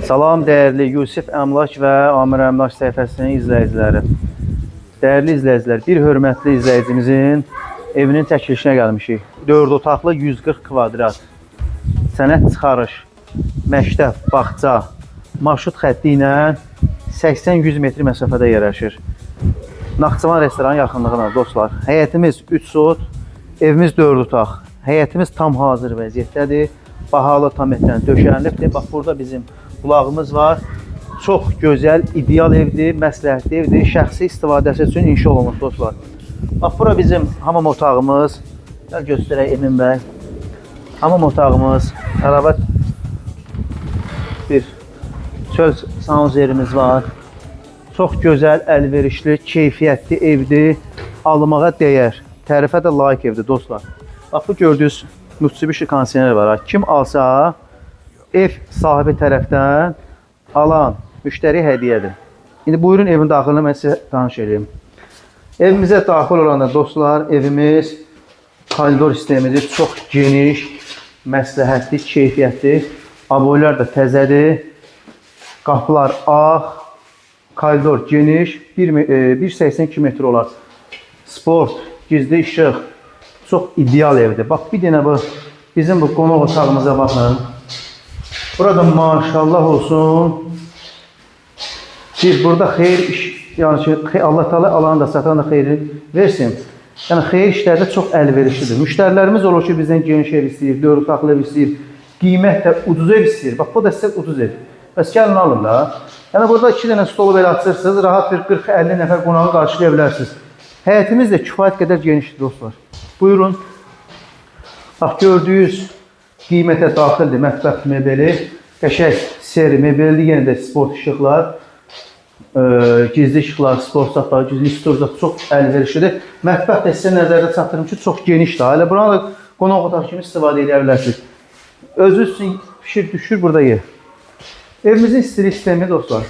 Salam dəyərli Yusif Əmlak və Amir Əmlak səhifəsinin izləyiciləri. Dəyərli izləyicilər, bir hörmətli izləyicimizin evinin çəkilişinə gəlmişik. 4 otaqlı 140 kvadrat. Sənət çıxarış, məktəb, bağça, marşrut xətti ilə 80-100 metr məsafədə yerləşir. Naxçıvan restoranın yaxınlığına dostlar. Həyətimiz 3 sot, evimiz 4 otaq. Həyətimiz tam hazır vəziyyətdədir. Bahalı tam etdən döşənilibdir. Bax, burada bizim bulağımız var. Çox gözəl, ideal evdir, məsləhətli evdir. Şəxsi istifadəsi üçün inşa olunmuş dostlar. Bax, bura bizim hamam otağımız. Gəl göstərək Emin bəy. Hamam otağımız, əlavə bir çöl saunzerimiz var. Çox gözəl, əlverişli, keyfiyyətli evdir. Almağa dəyər, tərifə də layiq evdir dostlar. Bax, bu gördüyünüz Mitsubishi kondisioner var. Kim alsa, ev sahibi tərəfdən alan müştəri hədiyyədir. İndi buyurun evin daxilini mən sizə tanış edeyim. Evimizə daxil olanda dostlar, evimiz koridor sistemidir. Çox geniş, məsləhətli, keyfiyyətli. Aboylar da təzədir. Qapılar ağ, koridor geniş, 1.82 metr olar. Sport, gizli işıq. Çox ideal evdir. Bax, bir dənə bu bizim bu qonaq otağımıza baxın. Burada maşallah olsun. Burada xeyir iş, yəni ki, Allah Teala alanı da satan da xeyri versin. Yəni xeyir işlərdə çox əlverişlidir. Müştərilərimiz olur ki, bizdən geniş ev istəyir, 4 otaqlı ev istəyir, qiymət də ucuz ev istəyir. Bax, bu da sizə ucuz ev. Bəs gəlin alın da. Yəni burada 2 dənə stolu belə açırsınız, rahat bir 40-50 nəfər qonağı qarşılaya bilərsiniz. Həyətimiz də kifayət qədər genişdir dostlar. Buyurun. Bax, gördüyünüz qiymətə daxildir mətbəx mebeli. Qəşəng seri mebeldir. Yenə də sport işıqlar, gizli işıqlar, sport saxları, gizli istorlar çox əlverişlidir. Mətbəx də sizə nəzərdə çatdırım ki, çox genişdir. Elə buranı da qonaq otağı kimi istifadə edə bilərsiniz. Özünüz üçün pişir, düşür, burada yer. Evimizin istilik sistemi dostlar.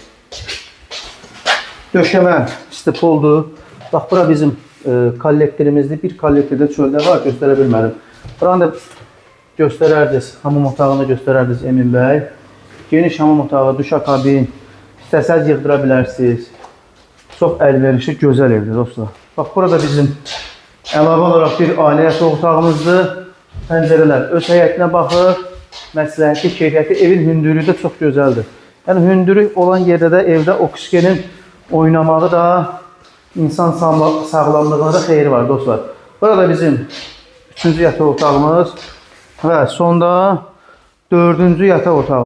Döşəmə istipoldur. Bax, bura bizim kollektorimizdir. Bir kollektorda çöldə var, göstərə bilmədim. Buranı da göstərərdiniz, hamam otağını göstərərdiniz Emin bəy. Geniş hamam otağı, duşakabin, istəsəz yığdıra bilərsiniz. Çox əlverişli, gözəl evdir dostlar. Bax, burada bizim əlavə olaraq bir ailə yataq otağımızdır. Pəncərələr öz həyətinə baxır. Məsləhətli, keyfiyyətli, evin hündürlüyü də çox gözəldir. Yəni, hündürlük olan yerdə də evdə oksigenin oynamağı da insan sağlamlığına da xeyri var dostlar. Burada bizim 3-cü yataq otağımız və sonda 4-cü yataq otağımız.